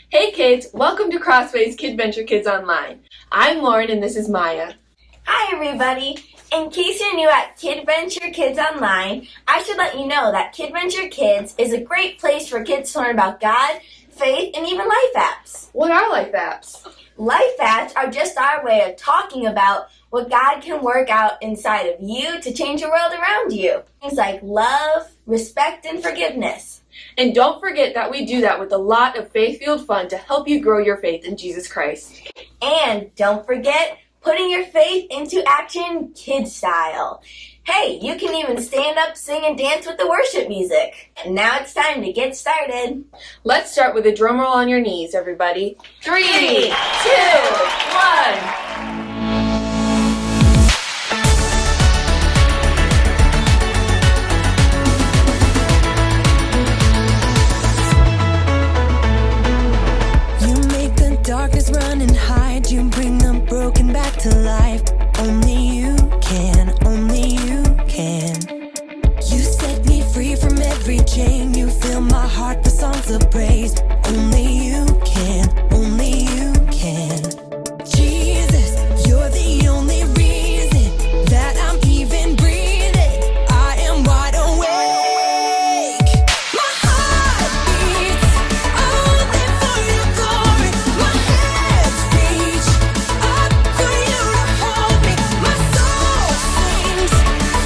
Hey kids, welcome to CrossWay's KidVenture Kids Online. I'm Lauren and this is Maya. Hi everybody! In case you're new at KidVenture Kids Online, I should let you know that KidVenture Kids is a great place for kids to learn about God, faith, and even life apps. What are life apps? Life apps are just our way of talking about what God can work out inside of you to change the world around you. Things like love, respect, and forgiveness. And don't forget that we do that with a lot of faith-fueled fun to help you grow your faith in Jesus Christ. And don't forget putting your faith into action KidStyle. Hey, you can even stand up, sing, and dance with the worship music. And now it's time to get started. Let's start with a drum roll on your knees, everybody. 3, 2, 1. Darkness run and hide, you bring the broken back to life. Only you can, only you can. You set me free from every chain, you fill my heart with songs of praise. Only you can, only you can. Jesus, you're the only reason that I'm even breathing. I am wide awake. My heart beats only for your glory. My hands reach up for you to hold me. My soul sings,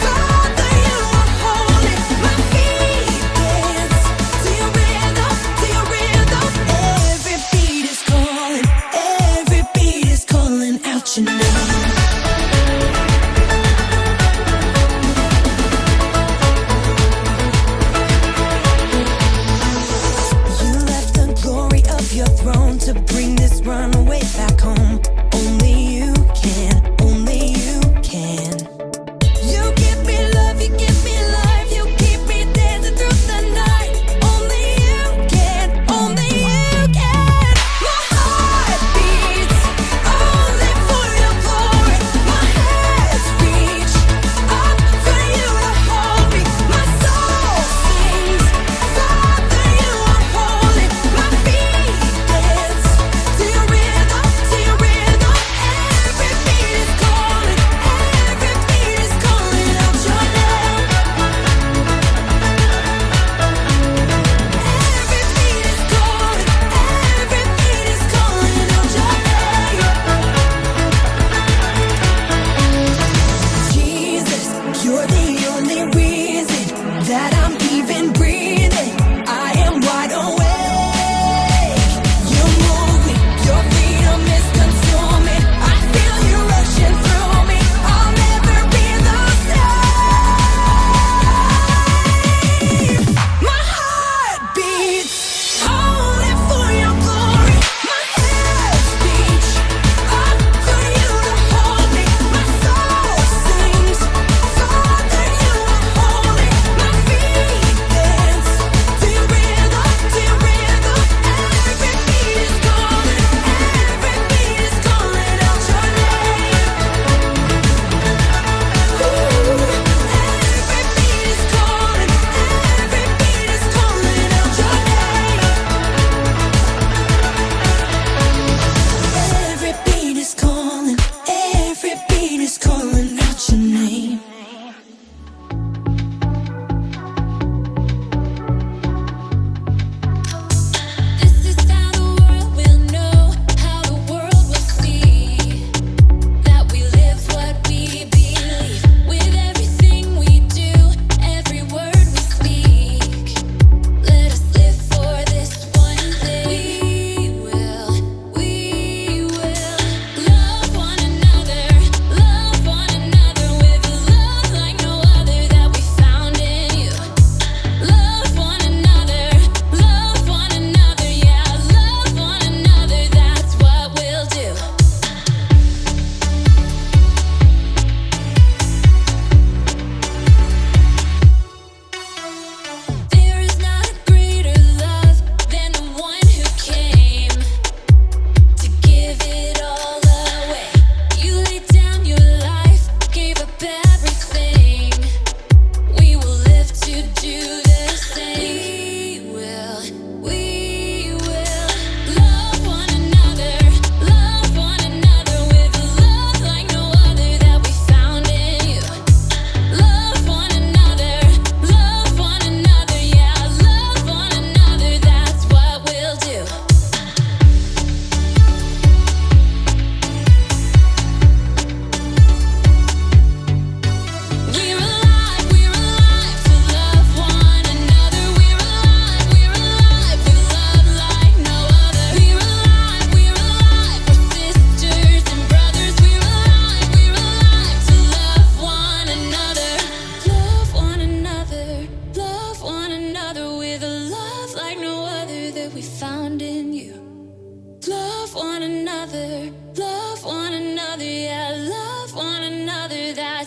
Father, you are holy. My feet dance to your rhythm, to your rhythm. Every beat is calling out your name. You left the glory of your throne to bring this runaway back home. Only you can, only you can. You give me love, you give me life, you keep me dancing through the night. Only you can, only you can. My heart beats only for your glory. My hands reach up for you to hold me. My soul sings, Father, you are holy. My feet dance to your rhythm,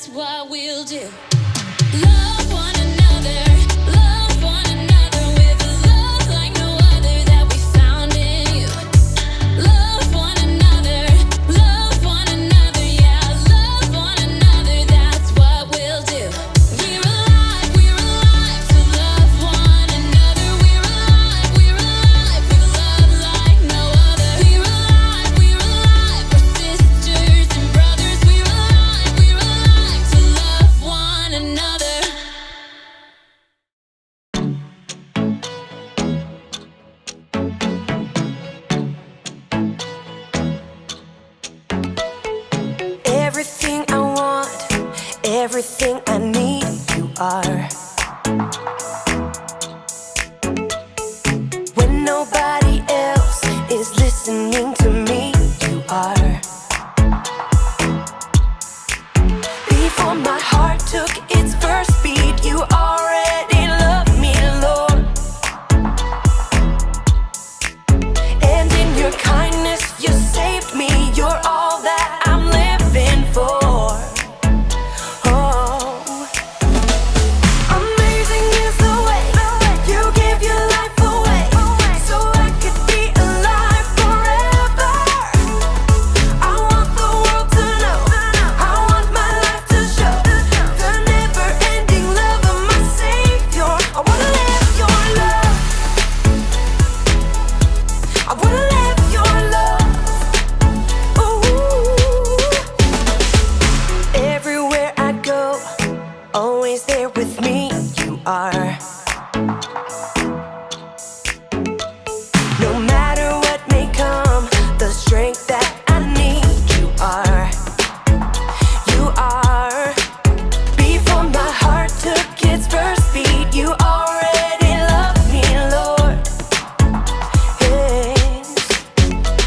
that's what we'll do. Love one another, love one another with a love like no other that we found in you. Love one another, yeah, love one another, that's what we'll do. We're alive to love one another. We're alive with love like no other. We're alive, we're sisters and brothers. We're alive to love one another. Everything I want, everything I need, you are. When nobody else is listening to me, you are. Before my heart took its first beat, you already loved me, Lord. And in your kindness, you saved me. You're all that I'm living for. Oh, amazing is the way you give your life away, so I could be alive forever. I want the world to know, I want my life to show the never-ending love of my Savior. I wanna live your love, I wanna live your love. Ooh. Everywhere I go, always there with me, you are. No matter what may come, the strength that I need, you are. You are. Before my heart took its first beat, you already loved me, Lord. Yes.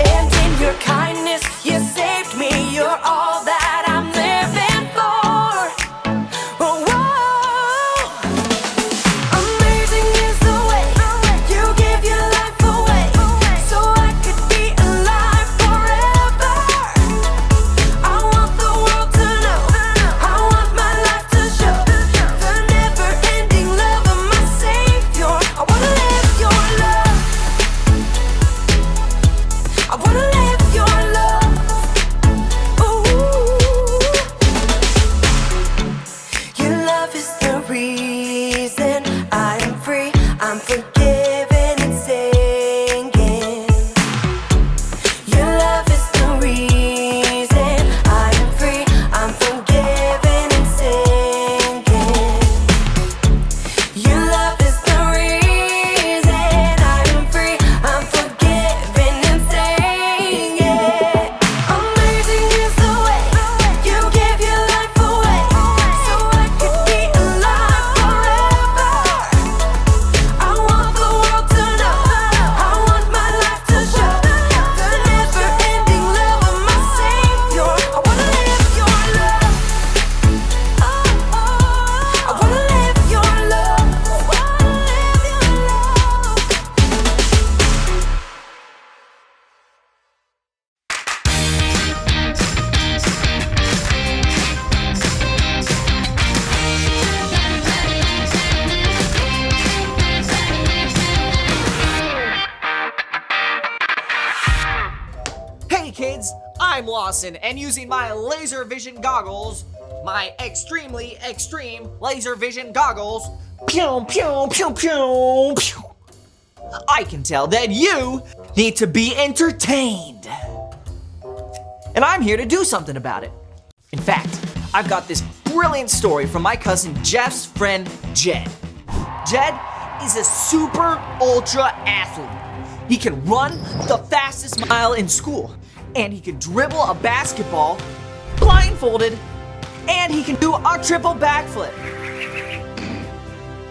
And in your kindness, you saved me. You're all that I'm living for. Oh, whoa. Amazing is the way you give your life away, so I could be alive forever. I want the world to know, I want my life to show the never-ending love of my Savior. I wanna live your love, I wanna live your love. Ooh. Your love is the reason I am free. I'm forgiven and singing. Your love is the reason I am free. I'm forgiven and singing. Your love is the reason I am free. I'm forgiven and singing. Amazing is the way you give your life away, so I could be alive forever. I want the world to know, I want my life to show the never-ending love of my Savior. I wanna live your love, I wanna live your love, I wanna live your Hey kids, I'm Lawson, and using my laser vision goggles, my extremely extreme laser vision goggles, pew pew pew pew pew, I can tell that you need to be entertained. And I'm here to do something about it. In fact, I've got this brilliant story from my cousin Jeff's friend Jed. Jed is a super ultra athlete. He can run the fastest mile in school, and he can dribble a basketball blindfolded, and he can do a triple backflip.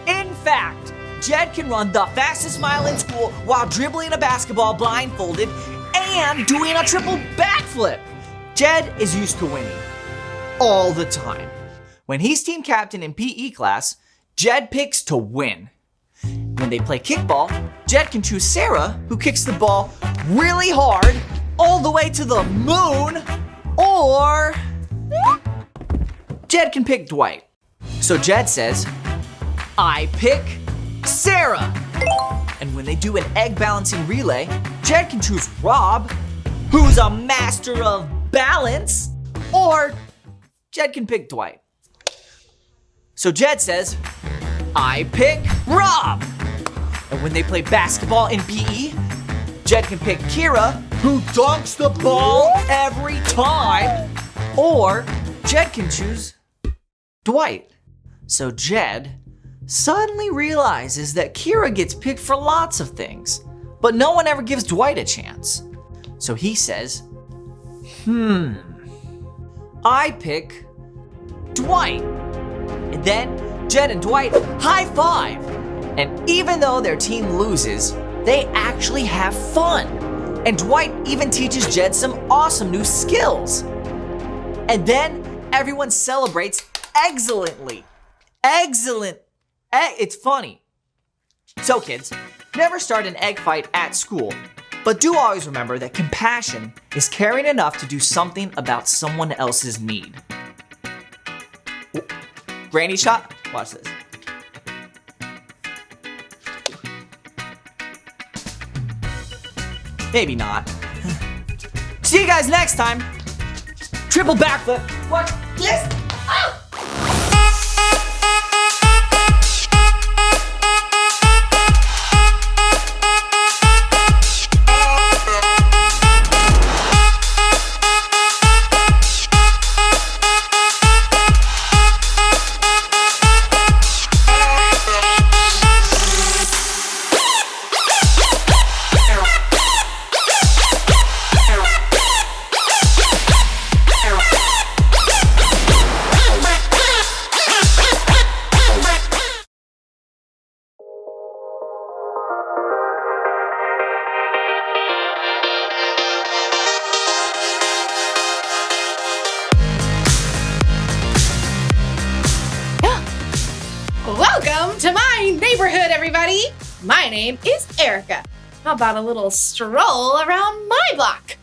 In fact, Jed can run the fastest mile in school while dribbling a basketball blindfolded and doing a triple backflip. Jed is used to winning all the time. When he's team captain in PE class, Jed picks to win. When they play kickball, Jed can choose Sarah, who kicks the ball really hard all the way to the moon, or Jed can pick Dwight. So Jed says, I pick Sarah. And when they do an egg balancing relay, Jed can choose Rob, who's a master of balance, or Jed can pick Dwight. So Jed says, I pick Rob. And when they play basketball in PE, Jed can pick Kira, who dunks the ball every time, or Jed can choose Dwight. So Jed suddenly realizes that Kira gets picked for lots of things, but no one ever gives Dwight a chance. So he says, I pick Dwight. And then Jed and Dwight high five. And even though their team loses, they actually have fun. And Dwight even teaches Jed some awesome new skills. And then everyone celebrates excellently. Excellent. It's funny. So kids, never start an egg fight at school, but do always remember that compassion is caring enough to do something about someone else's need. Ooh. Granny shot? Watch this. Maybe not. See you guys next time. Triple backflip. Watch this. Ah! Welcome to my neighborhood, everybody! My name is Erica. How about a little stroll around my block?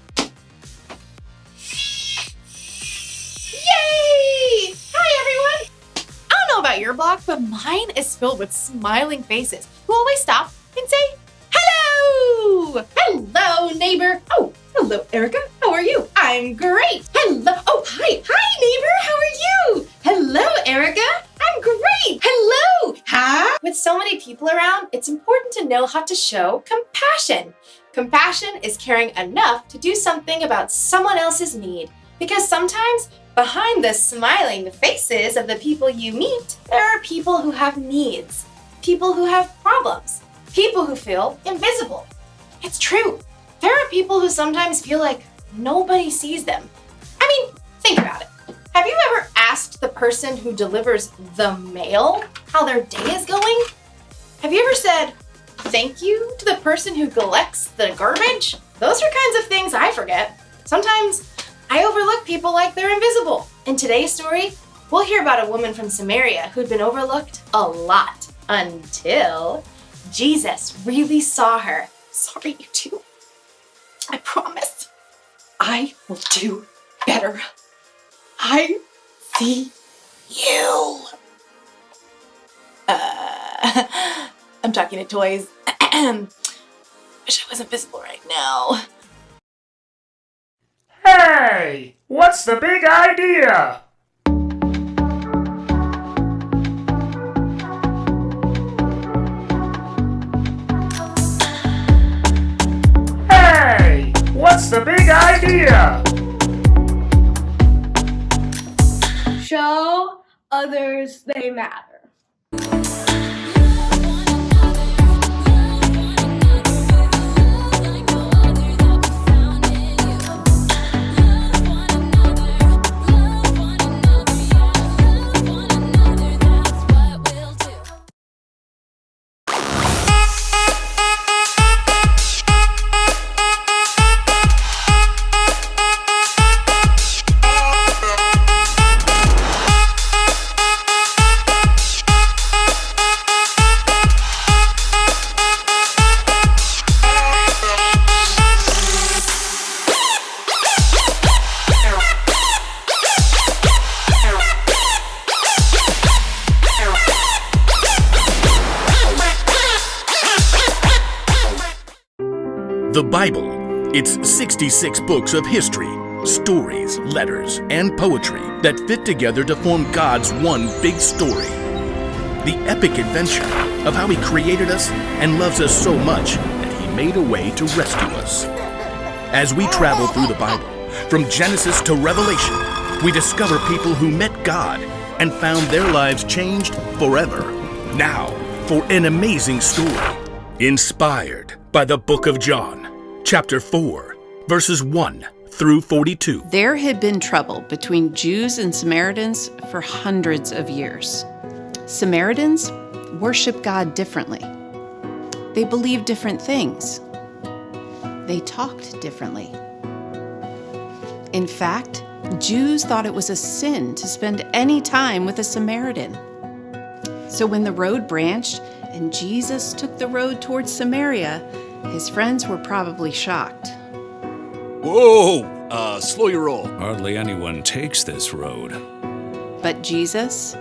Yay! Hi, everyone! I don't know about your block, but mine is filled with smiling faces who always stop and say, hello! Hello, neighbor! Oh, hello, Erica. How are you? I'm great. Hello. Oh, hi. Hi, neighbor. How are you? Hello, Erica. I'm great. Hello. Hi. With so many people around, it's important to know how to show compassion. Compassion is caring enough to do something about someone else's need. Because sometimes behind the smiling faces of the people you meet, there are people who have needs, people who have problems, people who feel invisible. It's true. There are people who sometimes feel like nobody sees them. I mean, think about it. Have you ever asked the person who delivers the mail how their day is going? Have you ever said thank you to the person who collects the garbage? Those are kinds of things I forget. Sometimes I overlook people like they're invisible. In today's story, we'll hear about a woman from Samaria who'd been overlooked a lot until Jesus really saw her. Sorry, you two. I promise I will do better. I see you. I'm talking to toys. Wish I wasn't visible right now. Hey, what's the big idea? Hey, what's the big idea? Show others they matter. The Bible. It's 66 books of history, stories, letters, and poetry that fit together to form God's one big story. The epic adventure of how He created us and loves us so much that He made a way to rescue us. As we travel through the Bible, from Genesis to Revelation, we discover people who met God and found their lives changed forever. Now, for an amazing story, inspired by the book of John, chapter 4, verses 1 through 42. There had been trouble between Jews and Samaritans for hundreds of years. Samaritans worship God differently. They believed different things. They talked differently. In fact, Jews thought it was a sin to spend any time with a Samaritan. So when the road branched and Jesus took the road towards Samaria, his friends were probably shocked. Whoa! Slow your roll. Hardly anyone takes this road. But Jesus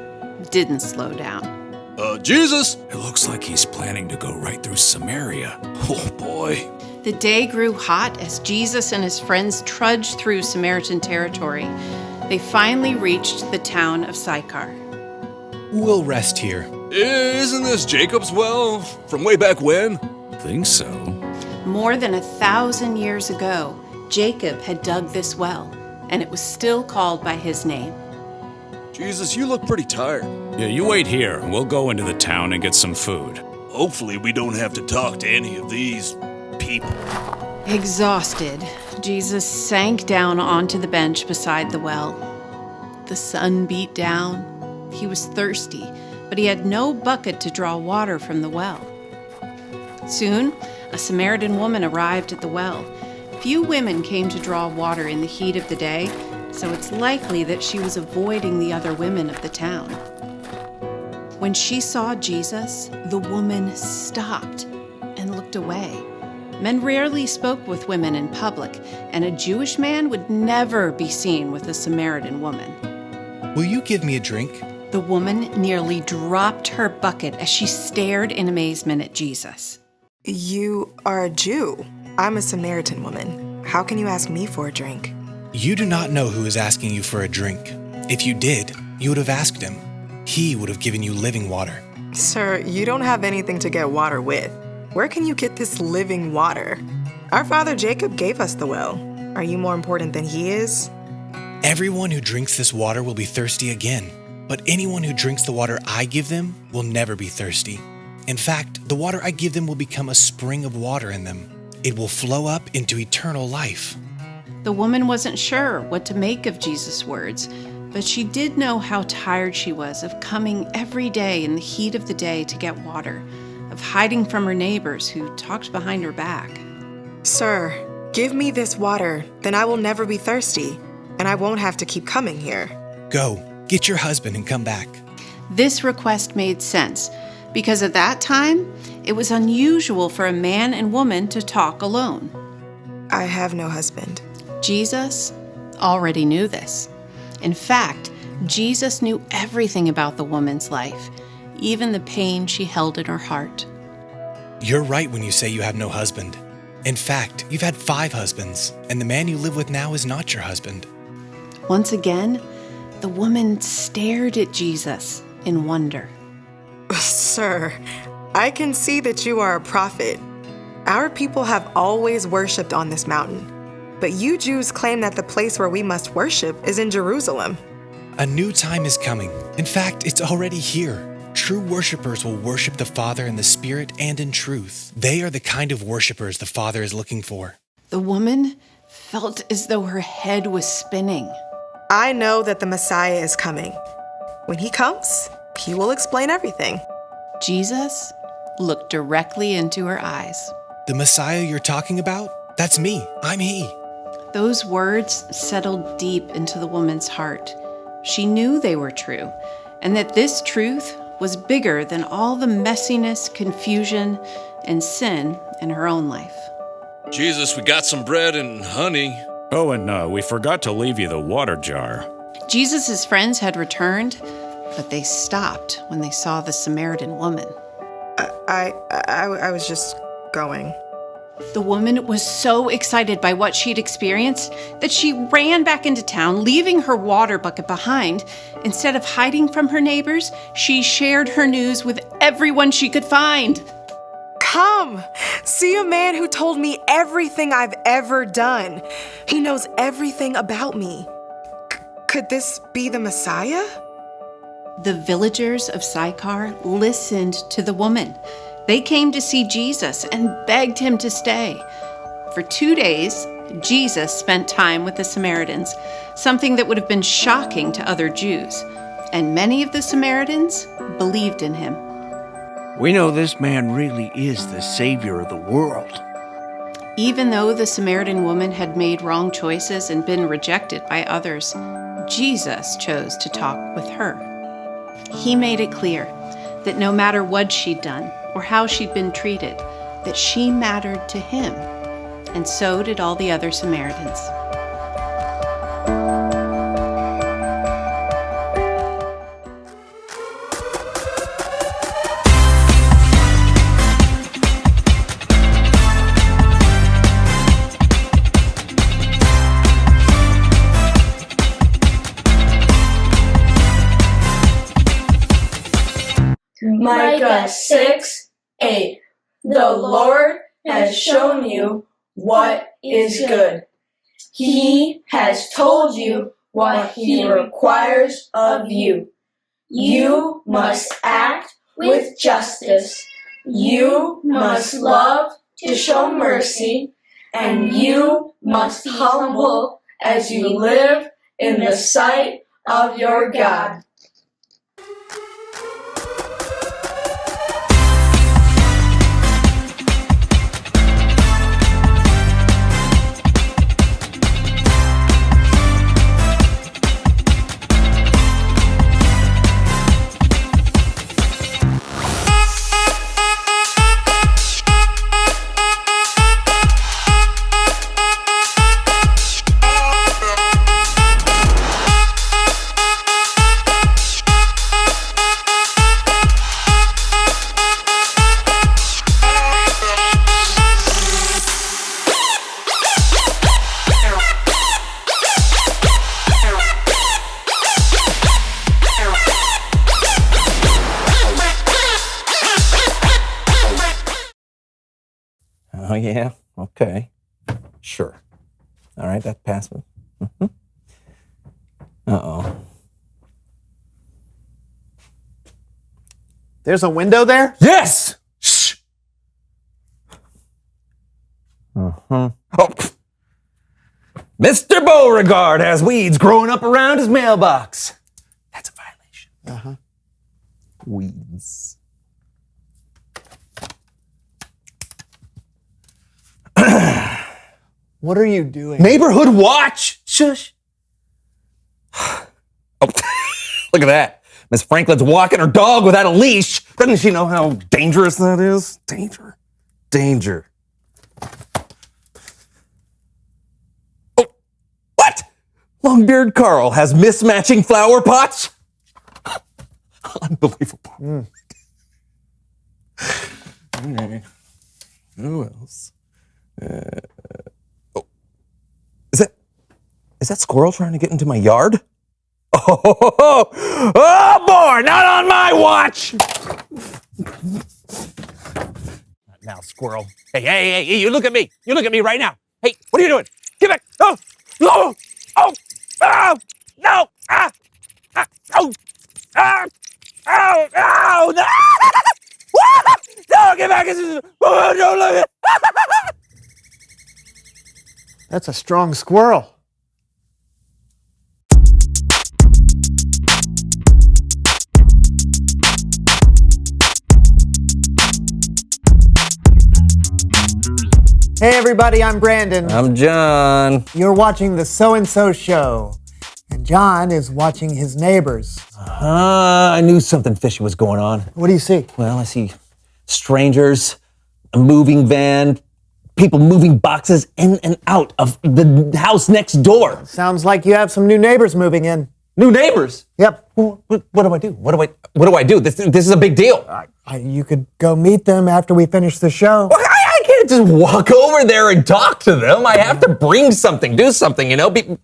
didn't slow down. Jesus? It looks like he's planning to go right through Samaria. Oh boy. The day grew hot as Jesus and his friends trudged through Samaritan territory. They finally reached the town of Sychar. We'll rest here. Isn't this Jacob's well from way back when? Think so. More than 1,000 years ago, Jacob had dug this well, and it was still called by his name. Jesus, you look pretty tired. Yeah, you wait here. We'll go into the town and get some food. Hopefully we don't have to talk to any of these people. Exhausted, Jesus sank down onto the bench beside the well. The sun beat down. He was thirsty, but he had no bucket to draw water from the well. Soon, a Samaritan woman arrived at the well. Few women came to draw water in the heat of the day, so it's likely that she was avoiding the other women of the town. When she saw Jesus, the woman stopped and looked away. Men rarely spoke with women in public, and a Jewish man would never be seen with a Samaritan woman. Will you give me a drink? The woman nearly dropped her bucket as she stared in amazement at Jesus. You are a Jew. I'm a Samaritan woman. How can you ask me for a drink? You do not know who is asking you for a drink. If you did, you would have asked him. He would have given you living water. Sir, you don't have anything to get water with. Where can you get this living water? Our father Jacob gave us the well. Are you more important than he is? Everyone who drinks this water will be thirsty again, but anyone who drinks the water I give them will never be thirsty. In fact, the water I give them will become a spring of water in them. It will flow up into eternal life. The woman wasn't sure what to make of Jesus' words, but she did know how tired she was of coming every day in the heat of the day to get water, of hiding from her neighbors who talked behind her back. Sir, give me this water, then I will never be thirsty, and I won't have to keep coming here. Go, get your husband and come back. This request made sense, because at that time, it was unusual for a man and woman to talk alone. I have no husband. Jesus already knew this. In fact, Jesus knew everything about the woman's life, even the pain she held in her heart. You're right when you say you have no husband. In fact, you've had 5 husbands, and the man you live with now is not your husband. Once again, the woman stared at Jesus in wonder. Sir, I can see that you are a prophet. Our people have always worshipped on this mountain, but you Jews claim that the place where we must worship is in Jerusalem. A new time is coming. In fact, it's already here. True worshipers will worship the Father in the Spirit and in truth. They are the kind of worshipers the Father is looking for. The woman felt as though her head was spinning. I know that the Messiah is coming. When he comes, he will explain everything. Jesus looked directly into her eyes. The Messiah you're talking about? That's me. I'm he. Those words settled deep into the woman's heart. She knew they were true, and that this truth was bigger than all the messiness, confusion, and sin in her own life. Jesus, we got some bread and honey. Oh, and we forgot to leave you the water jar. Jesus' friends had returned, but they stopped when they saw the Samaritan woman. I was just going. The woman was so excited by what she'd experienced that she ran back into town, leaving her water bucket behind. Instead of hiding from her neighbors, she shared her news with everyone she could find. Come, see a man who told me everything I've ever done. He knows everything about me. Could this be the Messiah? The villagers of Sychar listened to the woman. They came to see Jesus and begged him to stay. For 2 days, Jesus spent time with the Samaritans, something that would have been shocking to other Jews. And many of the Samaritans believed in him. We know this man really is the Savior of the world. Even though the Samaritan woman had made wrong choices and been rejected by others, Jesus chose to talk with her. He made it clear that no matter what she'd done or how she'd been treated, that she mattered to him, and so did all the other Samaritans. Micah 6:8. The Lord has shown you what is good. He has told you what He requires of you. You must act with justice. You must love to show mercy. And you must humble as you live in the sight of your God. Oh, yeah? Okay. Sure. All right, that passed me. Uh-oh. There's a window there? Yes! Shh! Oh, Mr. Beauregard has weeds growing up around his mailbox. That's a violation. Weeds. What are you doing? Neighborhood watch! Shush! Oh, look at that. Miss Franklin's walking her dog without a leash. Doesn't she know how dangerous that is? Danger. Oh, what? Longbeard Carl has mismatching flower pots? Unbelievable. All right. Who else? Is that squirrel trying to get into my yard? Oh boy, not on my watch! Now, squirrel. Hey, you look at me. You look at me right now. Hey, what are you doing? Get back. Oh, no, no, no, no. No, get back. Oh, don't look at That's a strong squirrel. Hey everybody, I'm Brandon. I'm John. You're watching the So-and-So Show. And John is watching his neighbors. I knew something fishy was going on. What do you see? Well, I see strangers, a moving van, people moving boxes in and out of the house next door. Sounds like you have some new neighbors moving in. New neighbors? Yep. What do I do? What do I do? This is a big deal. You could go meet them after we finish the show. I can't can't just walk over there and talk to them. I have to bring something, do something,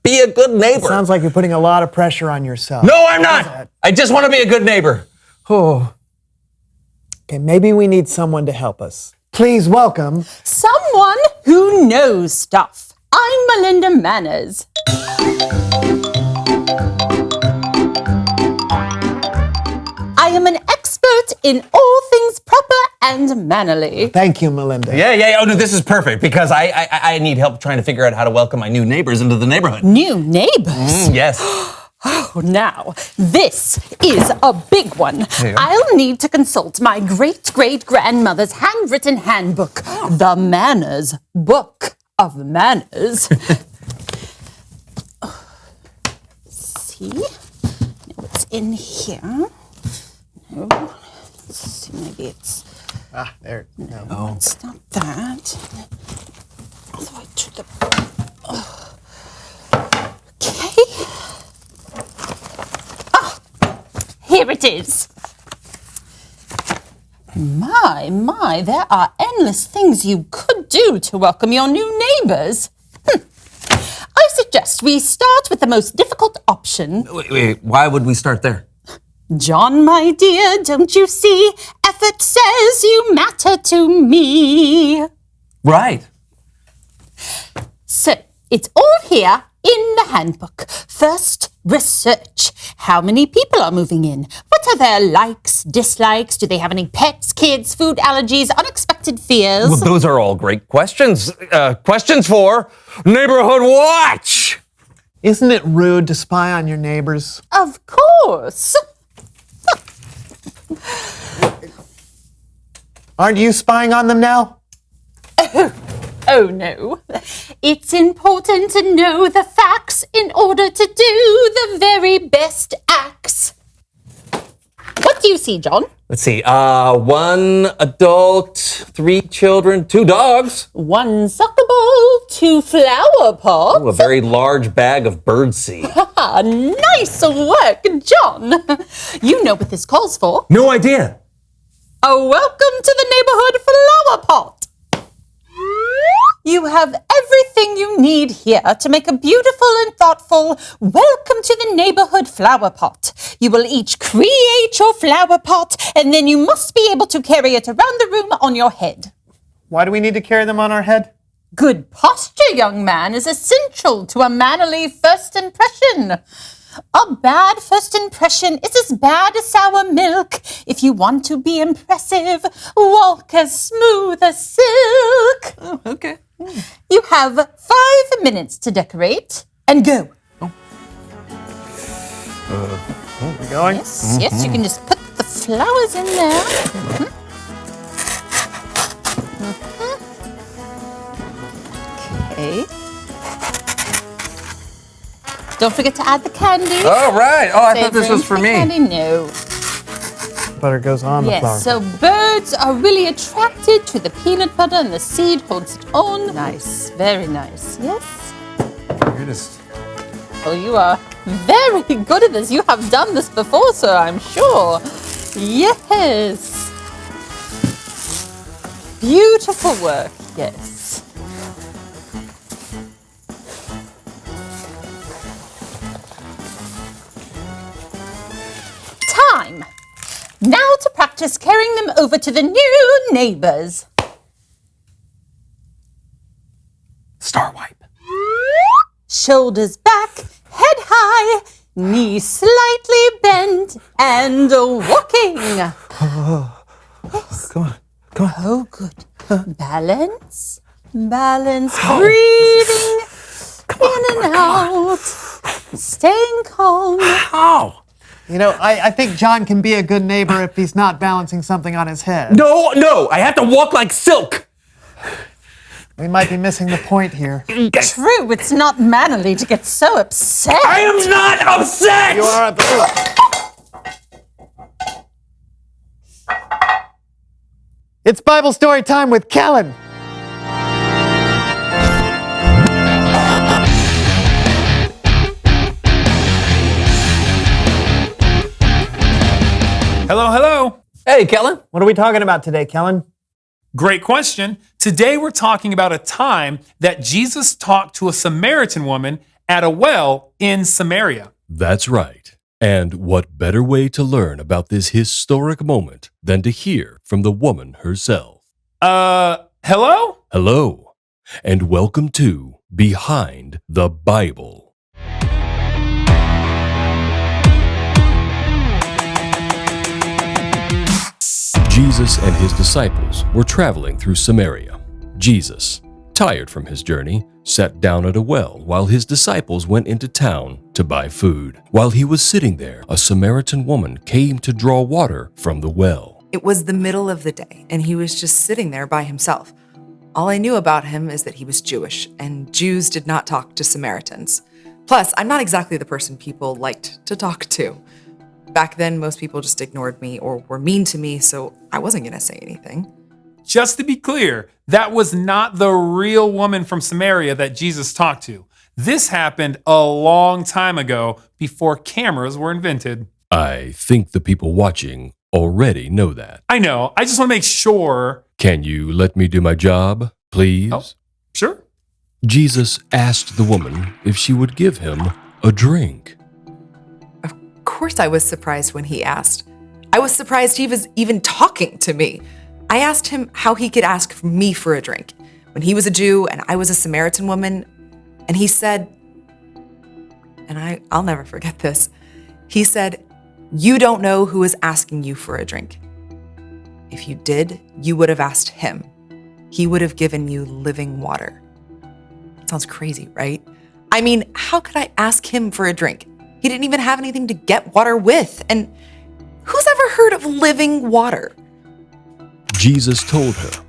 be a good neighbor. Sounds like you're putting a lot of pressure on yourself. No, I'm not. I just want to be a good neighbor. Oh. Okay, maybe we need someone to help us. Please welcome someone who knows stuff. I'm Melinda Manners. I am an expert in all things proper and mannerly. Thank you, Melinda. Yeah. Oh, no, this is perfect because I need help trying to figure out how to welcome my new neighbors into the neighborhood. New neighbors? Yes. Oh, now, this is a big one. I'll need to consult my great-great-grandmother's handwritten handbook, The Manners Book of Manners. See? What's in here? No. Let's see, maybe it's... there. No, it's not that. All the way to the... Okay. Here it is. My, there are endless things you could do to welcome your new neighbors. I suggest we start with the most difficult option. Wait, why would we start there? John, my dear, don't you see? Effort says you matter to me. Right. So, it's all here in the handbook. First, research. How many people are moving in? What are their likes, dislikes? Do they have any pets, kids, food allergies, unexpected fears? Well, those are all great questions. Questions for Neighborhood Watch. Isn't it rude to spy on your neighbors? Of course. Aren't you spying on them now? Oh no. It's important to know the facts in order to do the very best acts. What do you see, John? Let's see. 1 adult, 3 children, 2 dogs. 1 soccer ball, 2 flower pots. Ooh, a very large bag of birdseed. Nice work, John. You know what this calls for. No idea. A welcome to the neighborhood flower pot. You have everything you need here to make a beautiful and thoughtful welcome to the neighborhood flower pot. You will each create your flower pot, and then you must be able to carry it around the room on your head. Why do we need to carry them on our head? Good posture, young man, is essential to a mannerly first impression. A bad first impression is as bad as sour milk. If you want to be impressive, walk as smooth as silk. Oh, okay. You have 5 minutes to decorate and go. Are we going? Yes, yes, you can just put the flowers in there. Okay. Don't forget to add the candy. Oh, right. Oh, I thought this was for me. Candy? No. Butter goes on the flower. Yes, so birds are really attracted to the peanut butter and the seed holds it on. Nice, very nice. Yes? Weirdest. Oh, you are very good at this. You have done this before, sir, I'm sure. Yes. Beautiful work, yes. Time. Now to practice carrying them over to the new neighbors. Star wipe. Shoulders back, head high, knees slightly bent, and walking. Yes. Come on. Oh, good. Balance, breathing in and out, staying calm. How? You know, I think John can be a good neighbor if he's not balancing something on his head. No, I have to walk like silk. We might be missing the point here. True, it's not mannerly to get so upset. I am not upset! You are It's Bible story time with Kellen. Hello. Hey, Kellen. What are we talking about today, Kellen? Great question. Today we're talking about a time that Jesus talked to a Samaritan woman at a well in Samaria. That's right. And what better way to learn about this historic moment than to hear from the woman herself? Hello? Hello, and welcome to Behind the Bible. Jesus and his disciples were traveling through Samaria. Jesus, tired from his journey, sat down at a well while his disciples went into town to buy food. While he was sitting there, a Samaritan woman came to draw water from the well. It was the middle of the day, and he was just sitting there by himself. All I knew about him is that he was Jewish, and Jews did not talk to Samaritans. Plus, I'm not exactly the person people liked to talk to. Back then, most people just ignored me or were mean to me, so I wasn't going to say anything. Just to be clear, that was not the real woman from Samaria that Jesus talked to. This happened a long time ago before cameras were invented. I think the people watching already know that. I know. I just want to make sure. Can you let me do my job, please? Oh, sure. Jesus asked the woman if she would give him a drink. Of course I was surprised when he asked. I was surprised he was even talking to me. I asked him how he could ask me for a drink when he was a Jew and I was a Samaritan woman. And he said, and I'll never forget this, he said, "You don't know who is asking you for a drink. If you did, you would have asked him. He would have given you living water." Sounds crazy, right? I mean, how could I ask him for a drink? He didn't even have anything to get water with. And who's ever heard of living water? Jesus told her,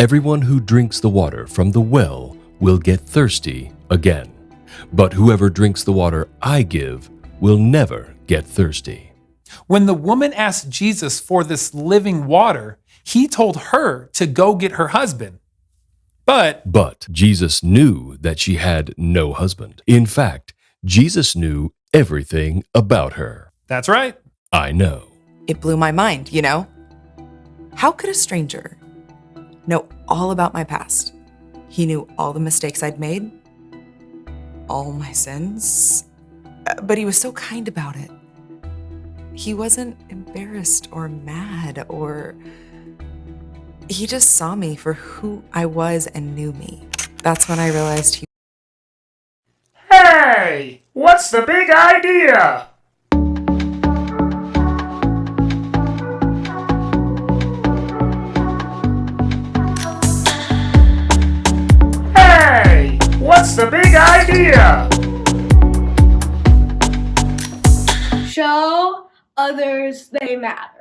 "Everyone who drinks the water from the well will get thirsty again. But whoever drinks the water I give will never get thirsty." When the woman asked Jesus for this living water, he told her to go get her husband. But Jesus knew that she had no husband. In fact, Jesus knew everything about her. That's right. I know. It blew my mind, you know? How could a stranger know all about my past? He knew all the mistakes I'd made, all my sins, but he was so kind about it. He wasn't embarrassed or mad or... He just saw me for who I was and knew me. That's when I realized he... Hey! What's the big idea? Hey! What's the big idea? Show others they matter.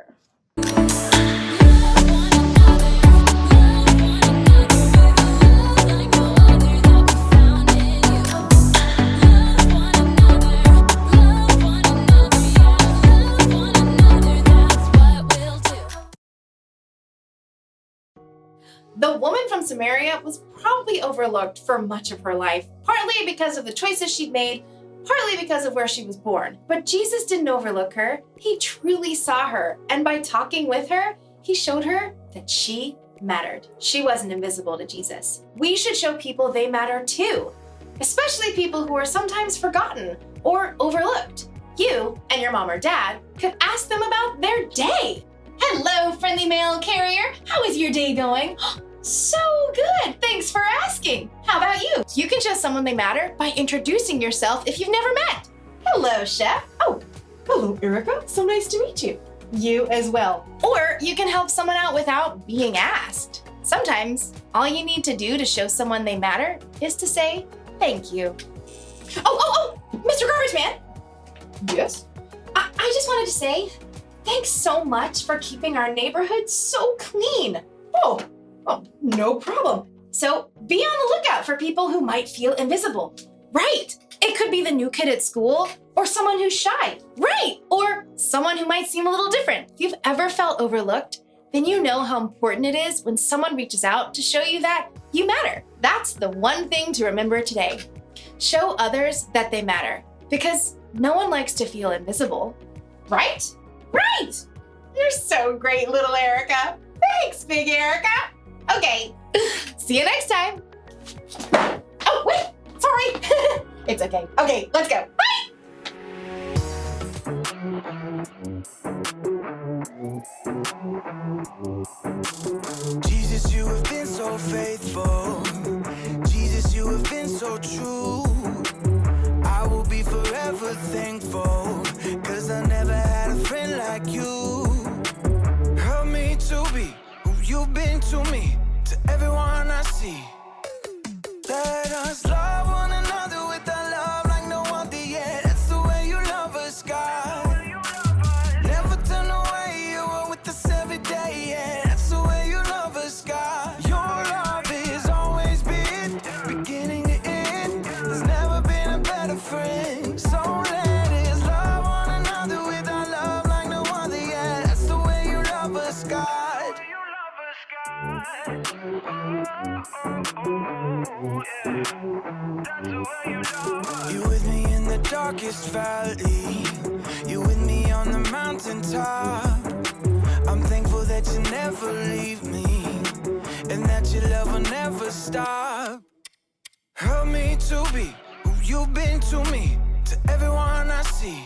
The woman from Samaria was probably overlooked for much of her life, partly because of the choices she'd made, partly because of where she was born. But Jesus didn't overlook her. He truly saw her, and by talking with her, he showed her that she mattered. She wasn't invisible to Jesus. We should show people they matter too, especially people who are sometimes forgotten or overlooked. You and your mom or dad could ask them about their day. Hello, friendly mail carrier. How is your day going? So good. Thanks for asking. How about you? You can show someone they matter by introducing yourself if you've never met. Hello, Chef. Oh, hello, Erica. So nice to meet you. You as well. Or you can help someone out without being asked. Sometimes all you need to do to show someone they matter is to say thank you. Oh, Mr. Garbage Man. Yes? I just wanted to say thanks so much for keeping our neighborhood so clean. Oh, no problem. So be on the lookout for people who might feel invisible. Right. It could be the new kid at school or someone who's shy. Right. Or someone who might seem a little different. If you've ever felt overlooked, then you know how important it is when someone reaches out to show you that you matter. That's the one thing to remember today. Show others that they matter because no one likes to feel invisible. Right? Right. You're so great, little Erica. Thanks, Big Erica. Okay. See you next time. Oh, wait. Sorry. It's okay. Okay, let's go. Bye. Jesus, you have been so faithful. Jesus, you have been so true. I will be forever thankful, 'cause I never had a friend like you. Help me to be who you've been to me, to everyone I see. Let us love one another with our love like no other yet. That's the way you love us, God. Never turn away, you are with us every day, yeah. That's the way you love us, God. Your love is always been beginning to end. There's never been a better friend. So let us love one another with our love like no other, yeah. That's the way you love us, God. You with me in the darkest valley. You with me on the mountaintop. I'm thankful that you never leave me, and that your love will never stop. Help me to be who you've been to me, to everyone I see.